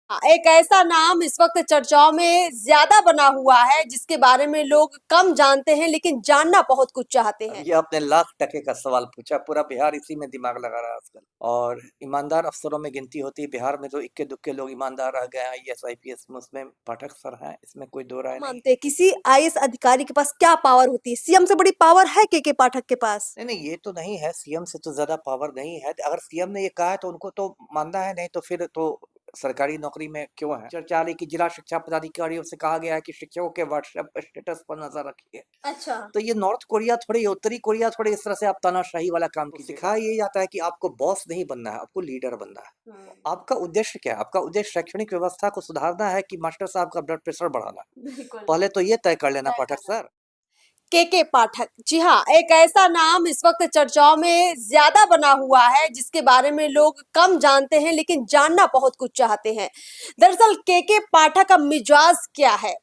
एक ऐसा नाम इस वक्त चर्चाओं में ज्यादा बना हुआ है जिसके बारे में लोग कम जानते हैं लेकिन जानना बहुत कुछ चाहते अब हैं। ये आपने लाख टके का सवाल पूछा। पूरा बिहार इसी में दिमाग लगा रहा है आजकल। और ईमानदार अफसरों में गिनती होती है बिहार में, तो इक्के दुक्के लोग ईमानदार रह गए हैं। आईएएस आईपीएस में उसमें पाठक सर हैं, इसमें कोई दो राय नहीं मानते हैं किसी आईएएस अधिकारी के पास क्या पावर होती है? सीएम से बड़ी पावर है के पाठक के पास? नहीं नहीं, ये तो नहीं है, सीएम से तो ज्यादा पावर नहीं है। अगर सीएम ने ये कहा है तो उनको तो मानना है, नहीं तो फिर तो सरकारी नौकरी में क्यों है। चर्चा आ रही कि जिला शिक्षा पदाधिकारियों से कहा गया है कि शिक्षकों के व्हाट्सएप स्टेटस पर नजर रखिए। अच्छा। तो ये नॉर्थ कोरिया थोड़ी, उत्तरी कोरिया थोड़ी, इस तरह से आप तानाशाही वाला काम कीजिए। सिखाया ये जाता है कि आपको बॉस नहीं बनना है, आपको लीडर बनना है। आपका उद्देश्य क्या है? आपका उद्देश्य शैक्षणिक व्यवस्था को सुधारना है कि मास्टर साहब का ब्लड प्रेशर बढ़ाना है? बिल्कुल। पहले तो ये तय कर लेना पाठक सर। के पाठक, जी हाँ, एक ऐसा नाम इस वक्त चर्चाओं में ज्यादा बना हुआ है जिसके बारे में लोग कम जानते हैं लेकिन जानना बहुत कुछ चाहते हैं। दरअसल के पाठक का मिजाज क्या है?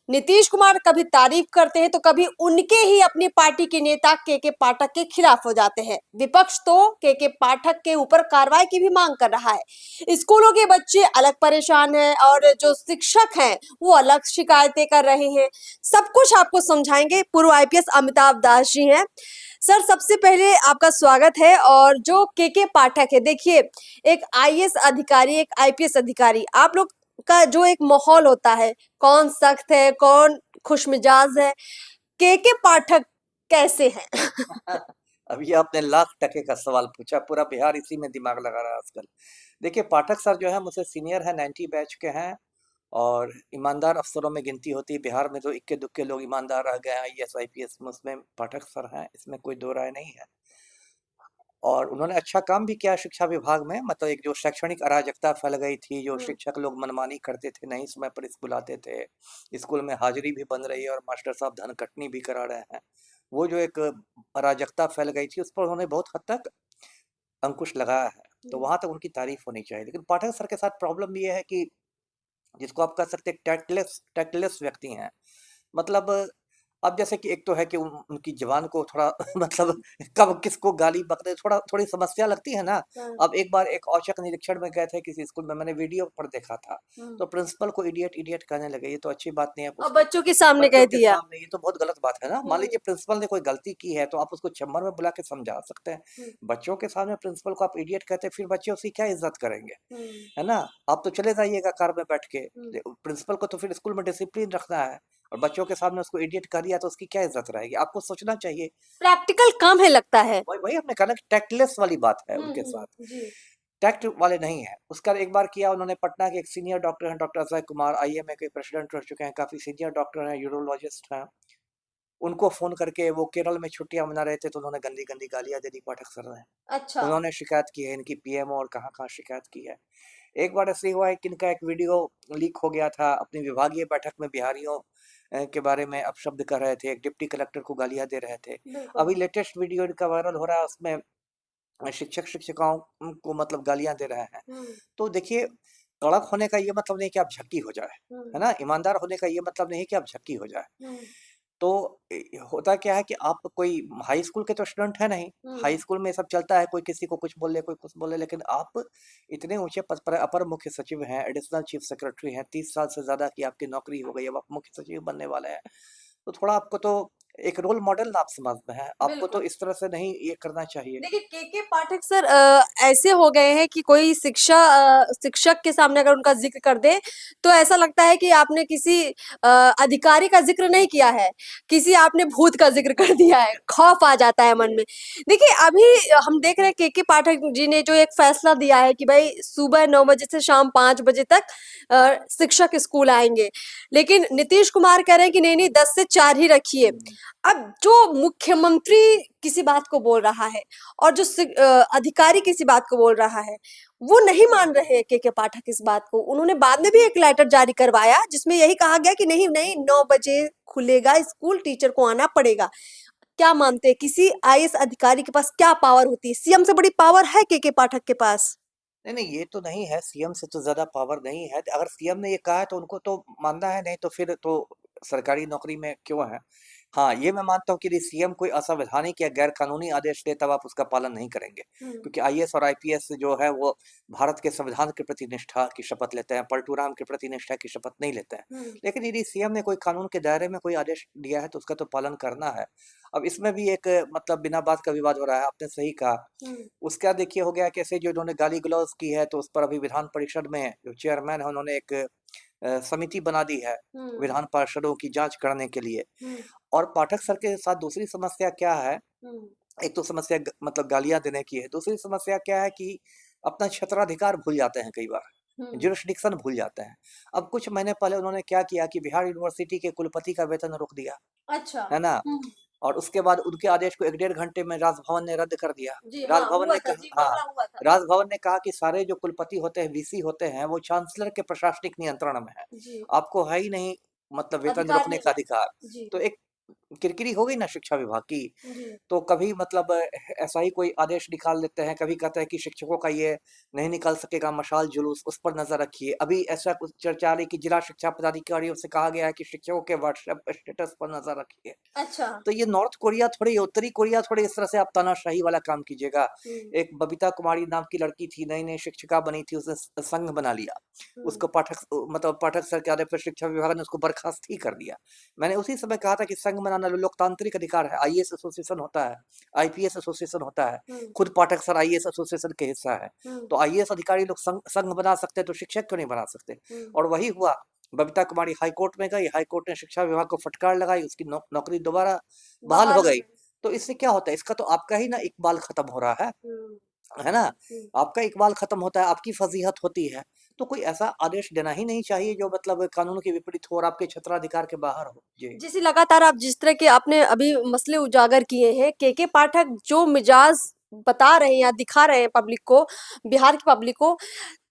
नीतीश कुमार कभी तारीफ करते हैं तो कभी उनके ही अपनी पार्टी के नेता के पाठक के खिलाफ हो जाते हैं। विपक्ष तो के पाठक के ऊपर कार्रवाई की भी मांग कर रहा है। स्कूलों के बच्चे अलग परेशान हैं और जो शिक्षक हैं वो अलग शिकायतें कर रहे हैं। सब कुछ आपको समझाएंगे। पूर्व आईपीएस अमिताभ दास जी हैं। सर, सबसे पहले आपका स्वागत है। और जो के पाठक है, देखिए, एक आईएएस अधिकारी, एक आईपीएस अधिकारी, आप लोग का जो एक माहौल होता है, कौन सख्त है, कौन खुशमिजाज है, के पाठक कैसे हैं? अब ये आपने लाख टके का सवाल पूछा। पूरा बिहार इसी में दिमाग लगा रहा है आजकल। देखिए, पाठक सर जो है मुझसे सीनियर है, 90 बैच के हैं। और ईमानदार अफसरों में गिनती होती है बिहार में, तो इक्के दुक्के लोग ईमानदार रह गए हैं। आईएएस आईपीएस में उसमें पाठक सर हैं, इसमें कोई दो राय नहीं है। और उन्होंने अच्छा काम भी किया शिक्षा विभाग में। मतलब एक जो शैक्षणिक अराजकता फैल गई थी, जो शिक्षक लोग मनमानी करते थे, नहीं समय पर स्कूल आते थे, स्कूल में हाजिरी भी बंद रही है और मास्टर साहब धन कटनी भी करा रहे हैं, वो जो एक अराजकता फैल गई थी, उस पर उन्होंने बहुत हद तक अंकुश लगाया है। तो वहां तक उनकी तारीफ होनी चाहिए। लेकिन पाठक सर के साथ प्रॉब्लम ये है कि जिसको आप कह सकते हैं टैक्टलेस टैक्टलेस व्यक्ति हैं। मतलब अब जैसे कि एक तो है कि उनकी जबान को थोड़ा मतलब कब किसको गाली बकते थोड़ी समस्या लगती है ना। हाँ। अब एक बार एक औचक निरीक्षण में गए थे किसी स्कूल में, मैंने वीडियो पर देखा था। तो प्रिंसिपल को इडियट इडियट कहने लगे। ये तो अच्छी बात नहीं है। और उसको बच्चों के सामने कह बच्चों के दिया। सामने ये तो बहुत गलत बात है ना। मान लीजिए प्रिंसिपल ने कोई गलती की है तो आप उसको चैम्बर में बुला के समझा सकते हैं। बच्चों के सामने प्रिंसिपल को आप इडियट कहते हैं, फिर बच्चे उसकी क्या इज्जत करेंगे? है ना। आप तो चले जाइएगा कार में बैठ के। प्रिंसिपल को तो फिर स्कूल में डिसिप्लिन रखना है, और बच्चों के सामने उसको इडियट कर दिया तो उसकी क्या इज्जत रहेगी? आपको सोचना चाहिए। प्रैक्टिकल कम है लगता है। वही वही हमने कहा ना, टैक्टलेस वाली बात है उनके साथ। जी। टैक्ट वाले नहीं है। उसका एक बार किया उन्होंने, पटना के एक सीनियर डॉक्टर हैं, डॉक्टर अजय कुमार, आईएमए के प्रेसिडेंट रह चुके हैं, काफी सीनियर डॉक्टर हैं, यूरोलॉजिस्ट हैं। उनको फोन करके, वो केरल में छुट्टियां मना रहे थे, तो उन्होंने गंदी गंदी गालियां दे दी पाठक सर ने। अच्छा। उन्होंने शिकायत की है इनकी पीएमओ, और कहाँ कहाँ शिकायत की है। एक बार ऐसे हुआ है कि इनका एक वीडियो लीक हो गया था अपनी विभागीय बैठक में। बिहारियों के बारे में अपशब्द कर रहे थे, एक डिप्टी कलेक्टर को गालियां दे रहे थे। बिल्कुल। अभी लेटेस्ट वीडियो इनका वायरल हो रहा है, उसमें शिक्षक शिक्षिकाओं को मतलब गालियां दे रहे हैं। तो देखिए, कड़क होने का ये मतलब नहीं कि आप झक्की हो जाए, है ना। ईमानदार होने का ये मतलब नहीं कि आप झक्की हो जाए। तो होता क्या है कि आप कोई हाई स्कूल के तो स्टूडेंट है नहीं। हाई स्कूल में ये सब चलता है, कोई किसी को कुछ बोले, कोई कुछ बोले। लेकिन आप इतने ऊंचे पद पर अपर मुख्य सचिव हैं, एडिशनल चीफ सेक्रेटरी हैं, 30 साल से ज्यादा की आपकी नौकरी हो गई, अब आप मुख्य सचिव बनने वाले हैं। तो थोड़ा आपको तो एक रोल मॉडल आप समाज में है, आपको तो बिल्कुल। इस तरह से नहीं ये करना चाहिए। देखिए, के पाठक सर ऐसे हो गए हैं कि कोई शिक्षक के सामने अगर उनका जिक्र कर दे तो ऐसा लगता है कि आपने किसी अधिकारी का जिक्र नहीं किया है, किसी आपने भूत का जिक्र कर दिया है। खौफ आ जाता है मन में। देखिए, अभी हम देख रहे हैं के पाठक जी ने जो एक फैसला दिया है कि भाई सुबह 9 बजे से शाम 5 बजे तक शिक्षक स्कूल आएंगे, लेकिन नीतीश कुमार कह रहे हैं कि नहीं नहीं, 10 से 4 ही रखिए। अब जो मुख्यमंत्री किसी बात को बोल रहा है और जो अधिकारी किसी बात को बोल रहा है, वो नहीं मान रहे के पाठक इस बात को। उन्होंने बाद में भी एक लेटर जारी करवाया जिसमें यही कहा गया कि नहीं नहीं, 9 बजे खुलेगा स्कूल, टीचर को आना पड़ेगा। क्या मानते हैं किसी आईएएस अधिकारी के पास क्या पावर होती है? सीएम से बड़ी पावर है के पाठक के पास? नहीं नहीं, ये तो नहीं है, सीएम से तो ज्यादा पावर नहीं है। अगर सीएम ने ये कहा है तो उनको तो मानना है, नहीं तो फिर तो सरकारी नौकरी में क्यों है। हाँ, ये मैं मानता हूँ कि यदि सीएम कोई असंवैधानिक या गैर कानूनी आदेश दे तब आप उसका पालन नहीं करेंगे, क्योंकि आईएएस और आईपीएस जो है वो भारत के संविधान के प्रति निष्ठा की शपथ लेते हैं, पलटूराम के प्रति निष्ठा की शपथ नहीं लेते हैं। लेकिन यदि सीएम ने कोई कानून के दायरे में कोई आदेश दिया है तो उसका तो पालन करना है। अब इसमें भी एक मतलब बिना बात का विवाद हो रहा है, आपने सही कहा। उसका देखिए हो गया कैसे, जो इन्होंने गाली गलौज की है तो उस पर अभी विधान परिषद में जो चेयरमैन है उन्होंने एक समिति बना दी है विधान पार्षदों की जांच करने के लिए। और पाठक सर के साथ दूसरी समस्या क्या है, एक तो समस्या मतलब गालियां देने की है, दूसरी समस्या क्या है कि अपना क्षेत्राधिकार भूल जाते हैं कई बार, जुरिस्डिक्शन भूल जाते हैं। अब कुछ महीने पहले उन्होंने क्या किया कि बिहार यूनिवर्सिटी के कुलपति का वेतन रोक दिया, अच्छा। है ना। और उसके बाद उनके आदेश को 1 डेढ़ घंटे में राजभवन ने रद्द कर दिया। जी हाँ, राजभवन हुआ ने था कहा, जी, हाँ, मामला हुआ था। राजभवन ने कहा कि सारे जो कुलपति होते हैं, वीसी होते हैं, वो चांसलर के प्रशासनिक नियंत्रण में है, जी, आपको है ही नहीं मतलब वेतन अधिकार रोकने नहीं का है। अधिकार। जी, तो एक किरकिरी हो गई ना शिक्षा विभाग की। जी, तो कभी मतलब ऐसा ही कोई आदेश निकाल लेते हैं, कभी कहते हैं कि शिक्षकों का ये नहीं निकल सकेगा मशाल जुलूस, उस पर नजर रखिए। अभी ऐसा कुछ चर्चा आ रही कि जिला शिक्षा पदाधिकारियों से कहा गया है कि शिक्षकों के व्हाट्सएप स्टेटस पर नजर रखिए। अच्छा। तो ये नॉर्थ कोरिया थोड़ी है, उत्तरी कोरिया थोड़ी इस तरह से आप तानाशाही वाला काम कीजिएगा। एक बबीता कुमारी नाम की लड़की थी, नई नई शिक्षिका बनी थी, उसने संघ बना लिया, उसको पाठक मतलब पाठक सर के आदेश पर शिक्षा विभाग ने उसको बर्खास्त ही कर दिया। मैंने उसी समय कहा था कि संघ बनाना लोकतांत्रिक अधिकार है, आईएएस एसोसिएशन होता है, आईपीएस एसोसिएशन होता है, खुद पाठक सर आईएएस एसोसिएशन के हिस्सा है। तो आईएएस अधिकारी लोग संघ बना सकते हैं, तो शिक्षक क्यों नहीं बना सकते। और वही हुआ, बबीता कुमारी हाईकोर्ट में गई, हाईकोर्ट ने शिक्षा विभाग को फटकार लगाई, उसकी नौकरी दोबारा बहाल हो गई। तो इससे क्या होता है, इसका तो आपका ही ना इकबाल खत्म हो रहा है ना। आपका इकबाल खत्म होता है, आपकी फजीहत होती है। तो कोई ऐसा आदेश देना ही नहीं चाहिए जो मतलब कानून के विपरीत हो और आपके क्षेत्राधिकार के बाहर हो। जी। जैसे लगातार आप जिस तरह के आपने अभी मसले उजागर किए हैं, के पाठक जो मिजाज बता रहे हैं या दिखा रहे हैं पब्लिक को, बिहार की पब्लिक को,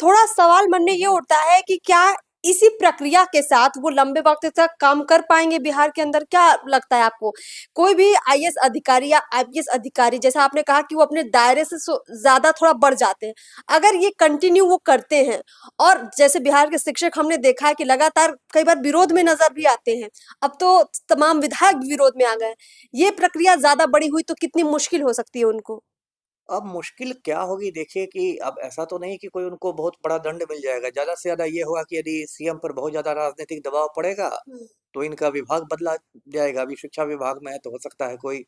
थोड़ा सवाल मन में ये उठता है कि क्या इसी प्रक्रिया के साथ वो लंबे वक्त तक काम कर पाएंगे बिहार के अंदर? क्या लगता है आपको? कोई भी आईएएस अधिकारी या आईपीएस अधिकारी, जैसा आपने कहा कि वो अपने दायरे से ज्यादा थोड़ा बढ़ जाते हैं, अगर ये कंटिन्यू वो करते हैं, और जैसे बिहार के शिक्षक हमने देखा है कि लगातार कई बार विरोध में नजर भी आते हैं, अब तो तमाम विधायक विरोध में आ गए, ये प्रक्रिया ज्यादा बड़ी हुई तो कितनी मुश्किल हो सकती है उनको? अब मुश्किल क्या होगी, देखिए कि अब ऐसा तो नहीं कि कोई उनको बहुत बड़ा दंड मिल जाएगा। ज़्यादा से ज़्यादा ये होगा कि यदि सीएम पर बहुत ज़्यादा राजनीतिक दबाव पड़ेगा, तो इनका विभाग बदला जाएगा। अभी शिक्षा विभाग में है तो हो सकता है कोई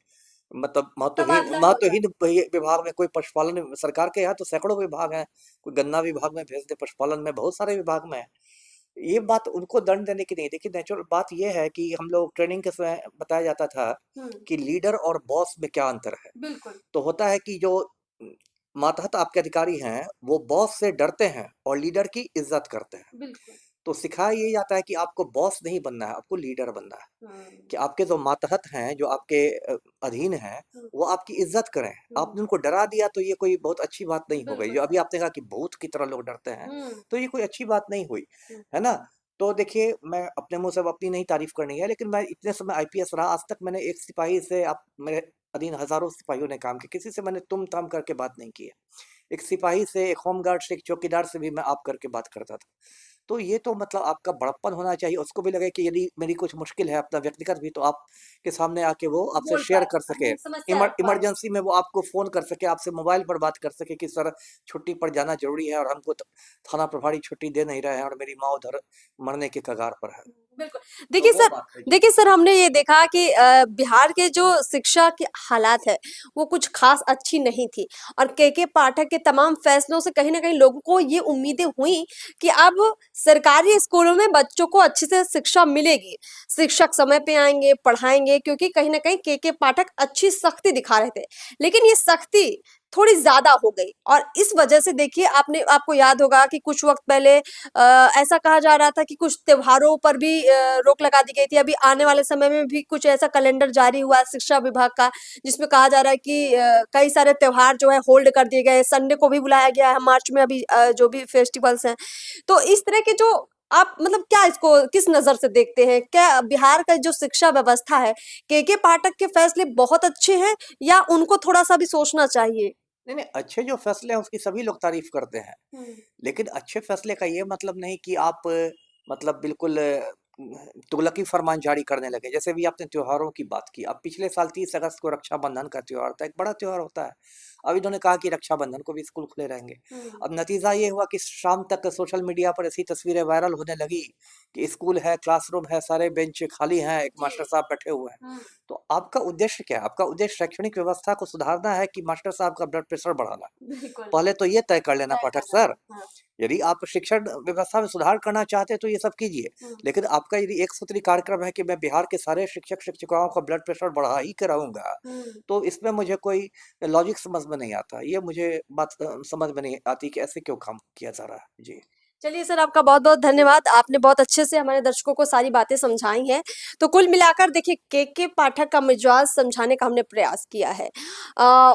मतलब महत्वहीन तबादला हो जाए। महत्वहीन विभाग में कोई पशुपालन, सरकार के यहाँ तो सैकड़ों विभाग हैं, कोई गन्ना विभाग में भेज दे, पशुपालन में बहुत सारे विभाग में है। ये बात उनको दंड देने की नहीं। देखिए नेचुरल बात ये है कि हम लोग ट्रेनिंग के समय बताया जाता था कि लीडर और बॉस में क्या अंतर है। बिल्कुल। तो होता है कि जो मातहत आपके अधिकारी हैं वो बॉस से डरते हैं और लीडर की इज्जत करते हैं। बिल्कुल। तो सिखाया ये जाता है कि आपको बॉस नहीं बनना है, आपको लीडर बनना है। कि आपके जो मातहत हैं, जो आपके अधीन हैं, वो आपकी इज्जत करें। आपने उनको डरा दिया तो ये कोई बहुत अच्छी बात नहीं हो गई। बिल्कुल जो अभी सही। आपने कहा कि भूत की तरह लोग डरते हैं, हुँ, तो ये कोई अच्छी बात नहीं हुई, हुँ, है ना। तो देखिए मैं अपने मुंह से अब अपनी नहीं तारीफ करनी है, लेकिन मैं इतने समय आईपीएस रहा, आज तक मैंने एक सिपाही से, आप मेरे अधीन हजारों सिपाहियों ने काम किया, किसी से मैंने तुम ताम करके बात नहीं की है। एक सिपाही से, एक होमगार्ड से, एक चौकीदार से भी मैं आप करके बात करता था। तो ये तो मतलब आपका बड़प्पन होना चाहिए, उसको भी लगे कि यदि मेरी कुछ मुश्किल है अपना व्यक्तिगत भी, तो आपके सामने आके वो आपसे बोल शेयर पाए, कर सके। अपनी समस्या रख पाए। इमरजेंसी में वो आपको फ़ोन कर सके, आपसे मोबाइल पर बात कर सके कि सर छुट्टी पर जाना ज़रूरी है और हमको थाना प्रभारी छुट्टी दे नहीं रहे हैं और मेरी माँ उधर मरने के कगार पर है। बिल्कुल। तो देखिए वो सर बात है। जी। देखिए सर, हमने ये देखा कि बिहार के जो शिक्षा के हालात है, वो कुछ ख़ास अच्छी नहीं थी, और के पाठक के तमाम फैसलों से कहीं न कहीं लोगों को ये उम्मीदें हुई कि अब सरकारी स्कूलों में बच्चों को अच्छे से शिक्षा मिलेगी। शिक्षक समय पे आएँगे, पढ़ाएँगे, क्योंकि कहीं न कहीं के पाठक अच्छी सख्ती दिखा रहे थे। लेकिन ये सख्ती थोड़ी ज़्यादा हो गई, और इस वजह से देखिए, आपको याद होगा कि कुछ वक़्त पहले ऐसा कहा जा रहा था कि कुछ त्योहारों पर भी रोक लगा दी गई थी। अभी आने वाले समय में भी कुछ ऐसा कैलेंडर जारी हुआ है शिक्षा विभाग का, जिसमें कहा जा रहा है कि कई सारे त्योहार जो है होल्ड कर दिए गए, संडे को भी बुलाया गया है मार्च में, अभी जो भी फेस्टिवल्स हैं। तो इस तरह के जो आप मतलब क्या इसको किस नज़र से देखते हैं? क्या बिहार का जो शिक्षा व्यवस्था है, के पाठक के फैसले बहुत अच्छे हैं, या उनको थोड़ा-सा भी सोचना चाहिए? नहीं, नहीं, अच्छे जो फैसले हैं उसकी सभी लोग तारीफ़ करते हैं। हुँ, लेकिन अच्छे फैसले का ये मतलब नहीं कि आप मतलब बिल्कुल तुगलकी फरमान जारी करने लगे। जैसे भी आपने त्योहारों की बात की, अब पिछले साल 30 अगस्त को रक्षाबंधन का त्योहार था, एक बड़ा त्योहार होता है। अब इन्होंने कहा कि रक्षाबंधन को भी स्कूल खुले रहेंगे। अब नतीजा ये हुआ कि शाम तक सोशल मीडिया पर ऐसी तस्वीरें वायरल होने लगी कि स्कूल है, क्लासरूम है, सारे बेंच खाली हैं, एक मास्टर साहब बैठे हुए हैं। तो आपका उद्देश्य क्या है? आपका उद्देश्य शैक्षणिक व्यवस्था को सुधारना है कि मास्टर साहब का ब्लड प्रेशर बढ़ाना? बिल्कुल पहले तो ये तय कर लेना तय पाठक करना। सर। यदि आप शिक्षण व्यवस्था में सुधार करना चाहते हैं तो ये सब कीजिए। लेकिन आपका यदि एक सूत्री कार्यक्रम है कि मैं बिहार के सारे शिक्षक शिक्षिकाओं का ब्लड प्रेशर बढ़ा ही के रहूंगा, तो इसमें मुझे कोई लॉजिक समझ में नहीं आता। ये मुझे बात समझ में नहीं आती कि ऐसे क्यों काम किया जा रहा है। जी। चलिए सर, आपका बहुत-बहुत धन्यवाद। आपने बहुत अच्छे से हमारे दर्शकों को सारी बातें समझाई हैं। तो कुल मिलाकर देखिए, के पाठक का मिजाज समझाने का हमने प्रयास किया है।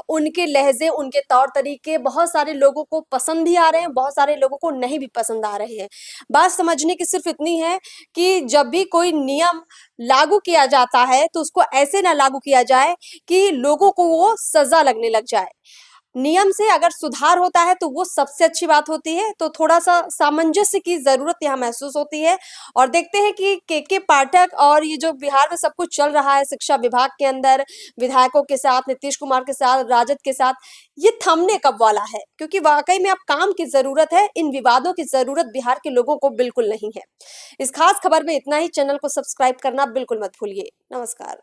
उनके लहज़े, उनके तौर-तरीके बहुत सारे लोगों को पसंद भी आ रहे हैं, बहुत सारे लोगों को नहीं भी पसंद आ रहे हैं। बात समझने की सिर्फ़ इतनी है कि जब भी कोई नियम लागू किया जाता है, तो उसको ऐसे ना लागू किया जाए कि लोगों को वो सज़ा लगने लग जाए। नियम से अगर सुधार होता है तो वो सबसे अच्छी बात होती है। तो थोड़ा-सा सामंजस्य की ज़रूरत यहाँ महसूस होती है और देखते हैं कि के पाठक और ये जो बिहार में सब कुछ चल रहा है शिक्षा विभाग के अंदर, विधायकों के साथ, नीतीश कुमार के साथ, राजद के साथ, ये थमने कब वाला है? क्योंकि वाक़ई में अब काम की ज़रूरत है, इन विवादों की ज़रूरत बिहार के लोगों को बिल्कुल नहीं है। इस खास खबर में इतना ही। चैनल को सब्सक्राइब करना बिल्कुल मत भूलिए। नमस्कार।